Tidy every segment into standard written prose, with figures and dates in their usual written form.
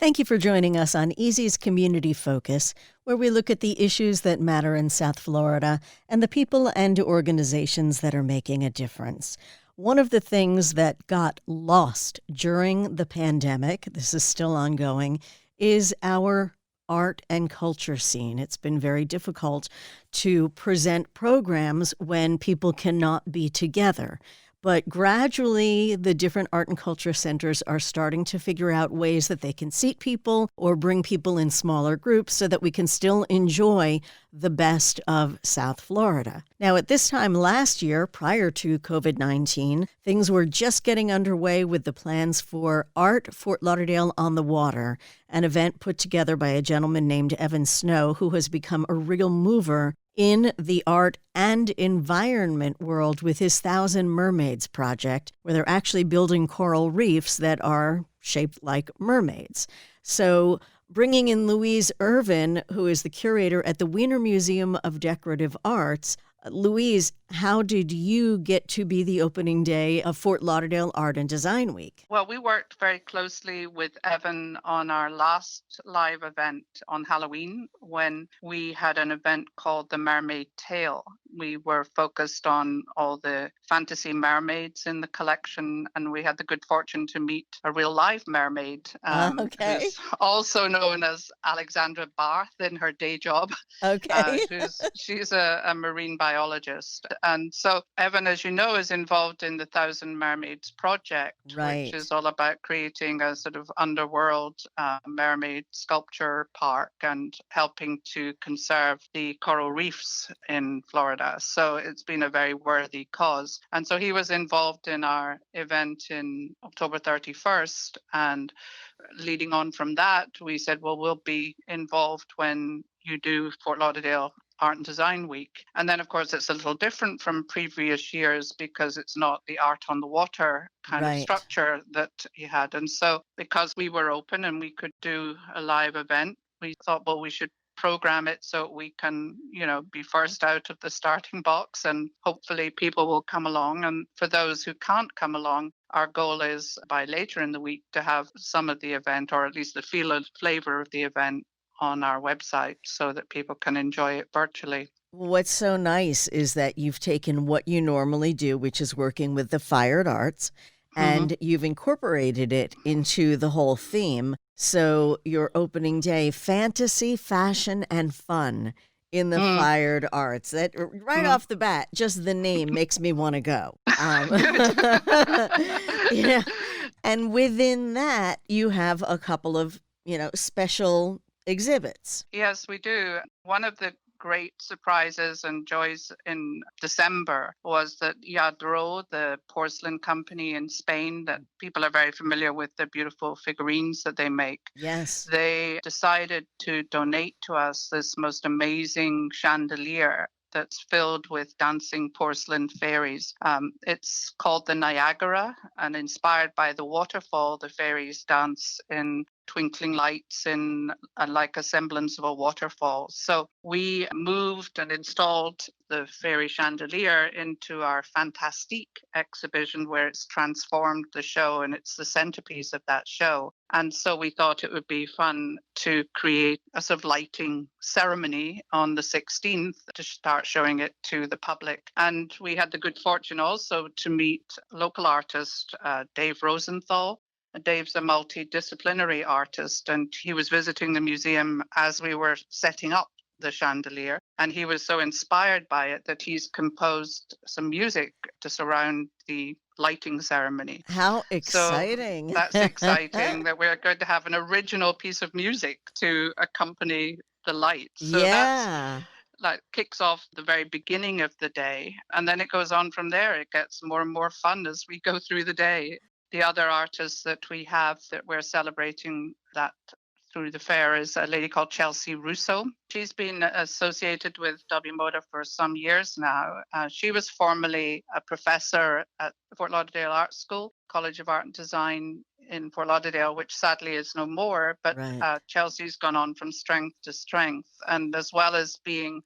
Thank you for joining us on Easy's Community Focus, where we look at the issues that matter in South Florida and the people and organizations that are making a difference. One of the things that got lost during the pandemic, this is still ongoing, is our art and culture scene. It's been very difficult to present programs when people cannot be together. But gradually, the different art and culture centers are starting to figure out ways that they can seat people or bring people in smaller groups so that we can still enjoy the best of South Florida. Now, at this time last year, prior to COVID-19, things were just getting underway with the plans for Art Fort Lauderdale on the Water, an event put together by a gentleman named Evan Snow, who has become a real mover in the art and environment world with his Thousand Mermaids project, where they're actually building coral reefs that are shaped like mermaids. So bringing in Louise Irvine, who is the curator at the Wiener Museum of Decorative Arts. Louise, how did you get to be the opening day of Fort Lauderdale Art and Design Week? Well, we worked very closely with Evan on our last live event on Halloween when we had an event called The Mermaid Tale. We were focused on all the fantasy mermaids in the collection, and we had the good fortune to meet a real live mermaid, Okay. who's also known as Alexandra Barth in her day job. Okay. She's a marine biologist. And so Evan, as you know, is involved in the Thousand Mermaids project, Right. which is all about creating a sort of underworld mermaid sculpture park and helping to conserve the coral reefs in Florida. So it's been a very worthy cause. And so he was involved in our event in October 31st. And leading on from that, we said, well, we'll be involved when you do Fort Lauderdale Art and Design Week. And then, of course, it's a little different from previous years because it's not the art on the water kind of Right. structure that he had. And so because we were open and we could do a live event, we thought, well, we should program it so we can, be first out of the starting box and hopefully people will come along. And for those who can't come along, our goal is by later in the week to have some of the event, or at least the feel and flavor of the event, on our website so that people can enjoy it virtually. What's so nice is that you've taken what you normally do, which is working with the fired arts, and you've incorporated it into the whole theme. So your opening day, fantasy, fashion, and fun in the fired arts. That right off the bat, just the name makes me want to go. Yeah. And within that, you have a couple of, special exhibits. Yes, we do. One of the great surprises and joys in December was that Yadro, the porcelain company in Spain that people are very familiar with, the beautiful figurines that they make. Yes. They decided to donate to us this most amazing chandelier that's filled with dancing porcelain fairies. It's called the Niagara, and inspired by the waterfall, the fairies dance in twinkling lights in like a semblance of a waterfall. So we moved and installed the fairy chandelier into our Fantastique exhibition where it's transformed the show and it's the centerpiece of that show. And so we thought it would be fun to create a sort of lighting ceremony on the 16th to start showing it to the public. And we had the good fortune also to meet local artist Dave Rosenthal. Dave's a multidisciplinary artist, and he was visiting the museum as we were setting up the chandelier. And he was so inspired by it that he's composed some music to surround the lighting ceremony. How exciting. So that's exciting that we're going to have an original piece of music to accompany the lights. So that kicks off the very beginning of the day. And then it goes on from there. It gets more and more fun as we go through the day. The other artists that we have that we're celebrating that through the fair is a lady called Chelsea Russo. She's been associated with WMODA for some years now. She was formerly a professor at the Fort Lauderdale Art School, College of Art and Design in Fort Lauderdale, which sadly is no more. But Chelsea's gone on from strength to strength. And as well as being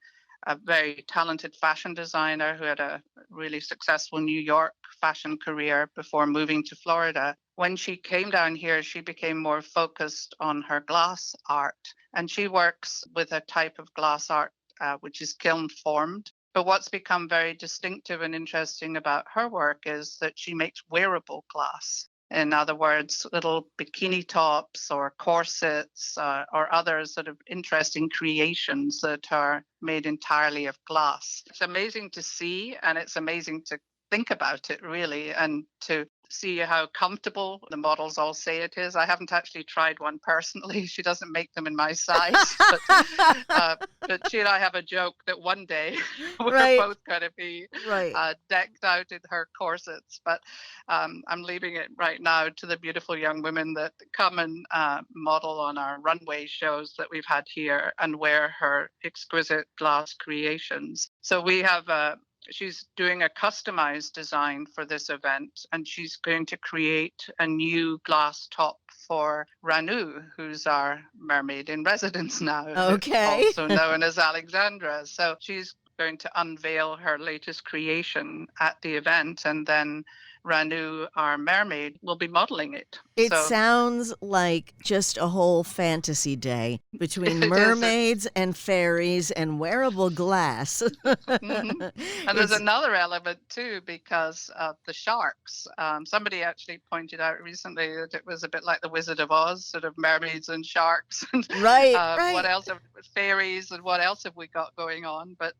a very talented fashion designer who had a really successful New York fashion career before moving to Florida. When she came down here, she became more focused on her glass art, and she works with a type of glass art which is kiln formed. But what's become very distinctive and interesting about her work is that she makes wearable glass. In other words, little bikini tops or corsets or other sort of interesting creations that are made entirely of glass. It's amazing to see, and it's amazing to think about it, really, and to see how comfortable the models all say it is. I haven't actually tried one personally. She doesn't make them in my size, but she and I have a joke that one day we're Right. both going to be Right. decked out in her corsets. But I'm leaving it right now to the beautiful young women that come and model on our runway shows that we've had here and wear her exquisite glass creations. So we have she's doing a customized design for this event, and she's going to create a new glass top for Ranu, who's our mermaid in residence now, Okay. also known as Alexandra. So she's going to unveil her latest creation at the event, and then Ranu, our mermaid, will be modeling it. It So sounds like just a whole fantasy day between it is. mermaids and fairies and wearable glass. And there's It's another element too, because of the sharks. Somebody actually pointed out recently that it was a bit like the Wizard of Oz, sort of mermaids and sharks, and right, what right. else have fairies, and what else have we got going on? But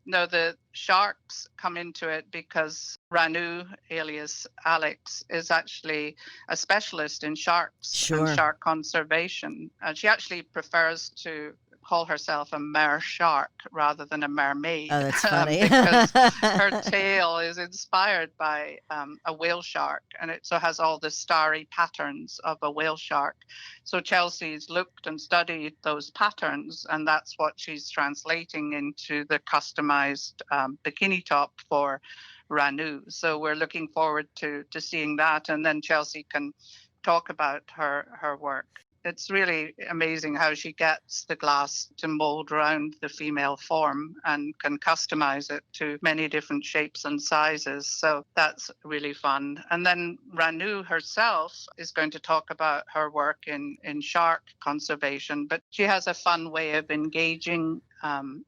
no, the sharks come into it because Ranu, alias Alex, is actually a specialist in sharks and Sure. shark conservation. And she actually prefers to call herself a mer shark rather than a mermaid, Oh, that's funny. because her tail is inspired by a whale shark, and it so has all the starry patterns of a whale shark. So Chelsea's looked and studied those patterns, and that's what she's translating into the customized bikini top for Ranu. So we're looking forward to seeing that, and then Chelsea can talk about her work. It's really amazing how she gets the glass to mold around the female form and can customize it to many different shapes and sizes. So that's really fun. And then Ranu herself is going to talk about her work in shark conservation, but she has a fun way of engaging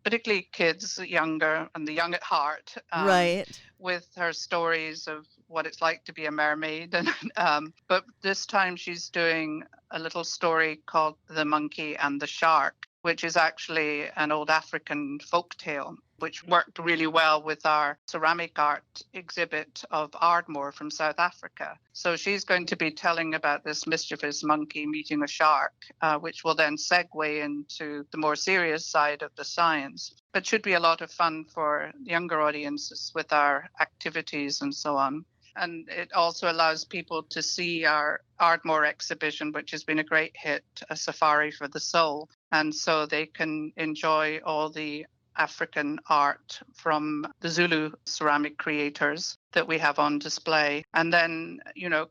particularly kids younger and the young at heart, right. with her stories of what it's like to be a mermaid. And but this time she's doing a little story called The Monkey and the Shark, which is actually an old African folk tale, which worked really well with our ceramic art exhibit of Ardmore from South Africa. So she's going to be telling about this mischievous monkey meeting a shark, which will then segue into the more serious side of the science. But should be a lot of fun for younger audiences with our activities and so on. And it also allows people to see our Ardmore exhibition, which has been a great hit, a safari for the soul. And so they can enjoy all the African art from the Zulu ceramic creators that we have on display, and then,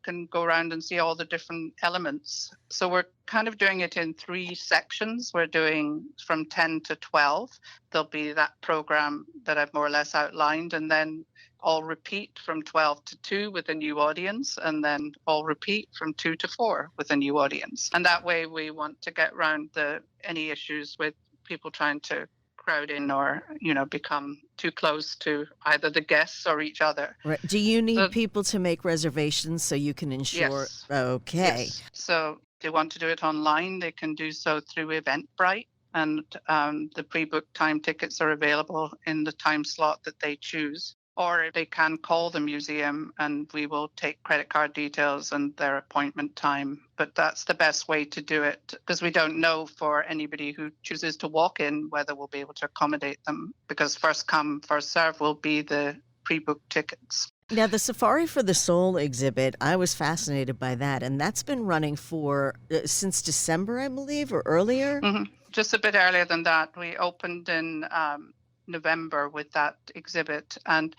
can go around and see all the different elements. So we're kind of doing it in 3 sections. We're doing from 10 to 12. There'll be that program that I've more or less outlined, and then all repeat from 12 to 2 with a new audience, and then all repeat from 2 to 4 with a new audience. And that way we want to get around any issues with people trying to crowd in or, become too close to either the guests or each other. Right. Do you need people to make reservations so you can ensure? Yes. Okay. Yes. So if they want to do it online, they can do so through Eventbrite. And the pre-booked time tickets are available in the time slot that they choose. Or they can call the museum and we will take credit card details and their appointment time. But that's the best way to do it, because we don't know for anybody who chooses to walk in whether we'll be able to accommodate them, because first come, first serve will be the pre-booked tickets. Now, the Safari for the Soul exhibit, I was fascinated by that, and that's been running for since December, I believe, or earlier? Mm-hmm. Just a bit earlier than that. We opened in November with that exhibit, and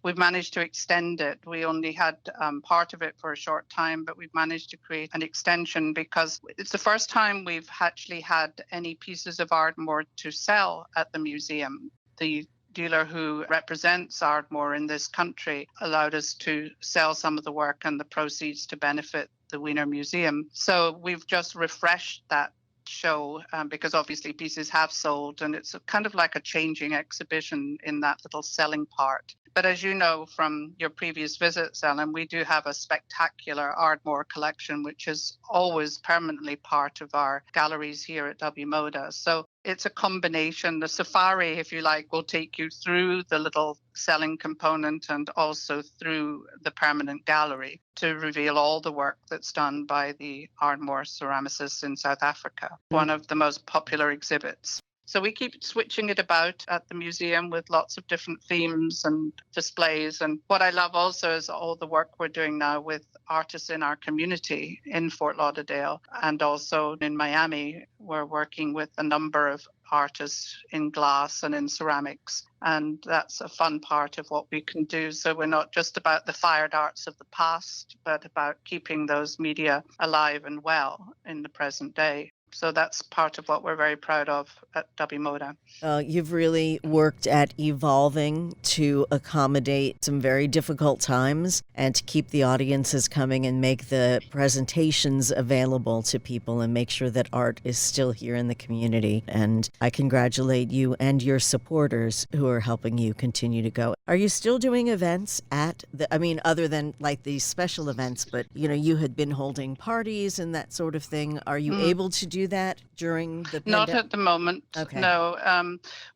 we've managed to extend it. We only had part of it for a short time, but we've managed to create an extension because it's the first time we've actually had any pieces of Ardmore to sell at the museum. The dealer who represents Ardmore in this country allowed us to sell some of the work and the proceeds to benefit the Wiener Museum. So we've just refreshed that show because obviously pieces have sold, and it's kind of like a changing exhibition in that little selling part. But as you know from your previous visits, Ellen, we do have a spectacular Ardmore collection, which is always permanently part of our galleries here at WMODA. So it's a combination. The safari, if you like, will take you through the little selling component and also through the permanent gallery to reveal all the work that's done by the Ardmore ceramicists in South Africa, one of the most popular exhibits. So we keep switching it about at the museum with lots of different themes and displays. And what I love also is all the work we're doing now with artists in our community in Fort Lauderdale and also in Miami. We're working with a number of artists in glass and in ceramics. And that's a fun part of what we can do. So we're not just about the fired arts of the past, but about keeping those media alive and well in the present day. So that's part of what we're very proud of at WMODA. You've really worked at evolving to accommodate some very difficult times and to keep the audiences coming and make the presentations available to people and make sure that art is still here in the community. And I congratulate you and your supporters who are helping you continue to go. Are you still doing events other than like these special events, but you had been holding parties and that sort of thing. Are you able to do that during the pandemic? Not at the moment. Okay. No.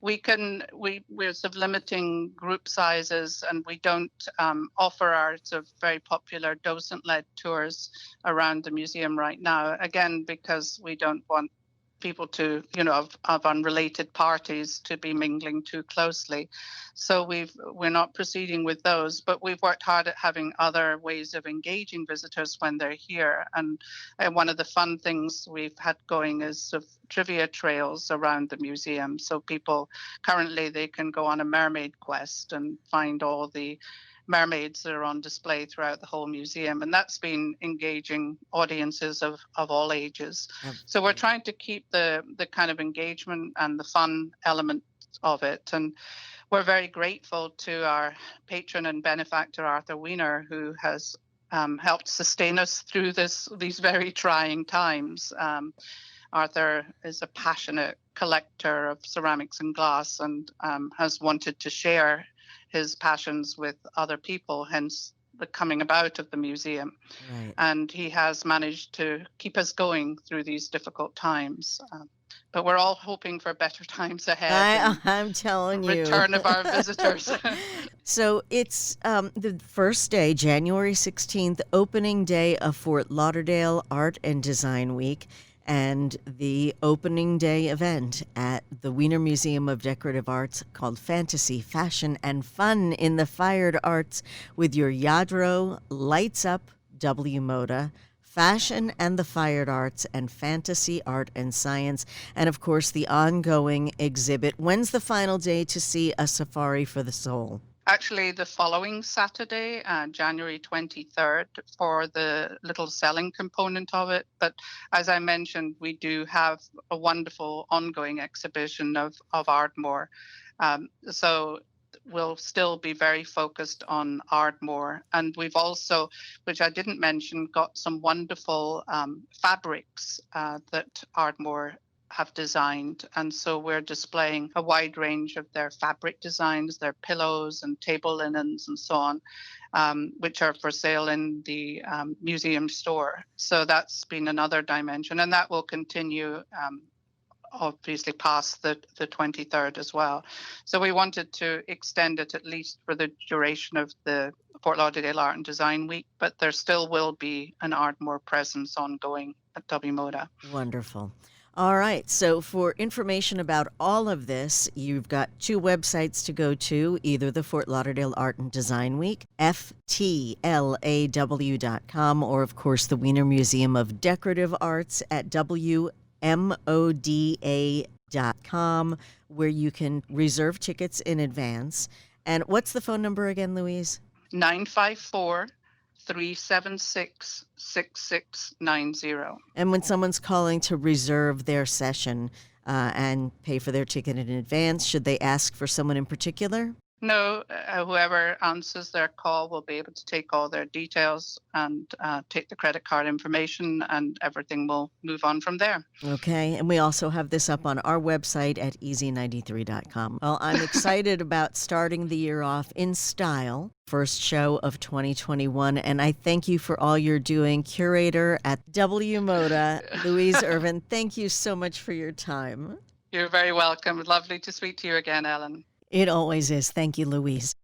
We're sort of limiting group sizes, and we don't offer our sort of very popular docent-led tours around the museum right now. Again, because we don't want people to, of unrelated parties to be mingling too closely. So we're not proceeding with those, but we've worked hard at having other ways of engaging visitors when they're here. And one of the fun things we've had going is sort of trivia trails around the museum. So people currently, they can go on a mermaid quest and find all the mermaids that are on display throughout the whole museum, and that's been engaging audiences of all ages. So we're trying to keep the kind of engagement and the fun element of it, and we're very grateful to our patron and benefactor Arthur Wiener, who has helped sustain us through these very trying times. Arthur is a passionate collector of ceramics and glass and has wanted to share his passions with other people, hence the coming about of the museum. Right. And he has managed to keep us going through these difficult times. But we're all hoping for better times ahead. I'm telling you. Return of our visitors. So it's the first day, January 16th, opening day of Fort Lauderdale Art and Design Week, and the opening day event at the Wiener Museum of Decorative Arts called Fantasy, Fashion, and Fun in the Fired Arts with your Yadro Lights Up WMODA, Fashion and the Fired Arts, and Fantasy, Art, and Science, and of course the ongoing exhibit. When's the final day to see A Safari for the Soul? Actually, the following Saturday, January 23rd, for the little selling component of it. But as I mentioned, we do have a wonderful ongoing exhibition of Ardmore. So we'll still be very focused on Ardmore. And we've also, which I didn't mention, got some wonderful fabrics that Ardmore have designed, and so we're displaying a wide range of their fabric designs, their pillows and table linens and so on, which are for sale in the museum store. So that's been another dimension, and that will continue obviously past the 23rd as well. So we wanted to extend it at least for the duration of the Fort Lauderdale Art and Design Week, but there still will be an Ardmore presence ongoing at WMODA. Wonderful. All right. So for information about all of this, you've got two websites to go to, either the Fort Lauderdale Art and Design Week, ftlaw.com, or of course the Wiener Museum of Decorative Arts at WMODA.com, where you can reserve tickets in advance. And what's the phone number again, Louise? 954-376-6690. And when someone's calling to reserve their session, and pay for their ticket in advance? Should they ask for someone in particular? No, whoever answers their call will be able to take all their details and take the credit card information, and everything will move on from there. Okay, and we also have this up on our website at easy93.com. Well, I'm excited about starting the year off in style. First show of 2021, and I thank you for all you're doing. Curator at WMODA, Louise Irvine, thank you so much for your time. You're very welcome. Lovely to speak to you again, Ellen. It always is. Thank you, Louise.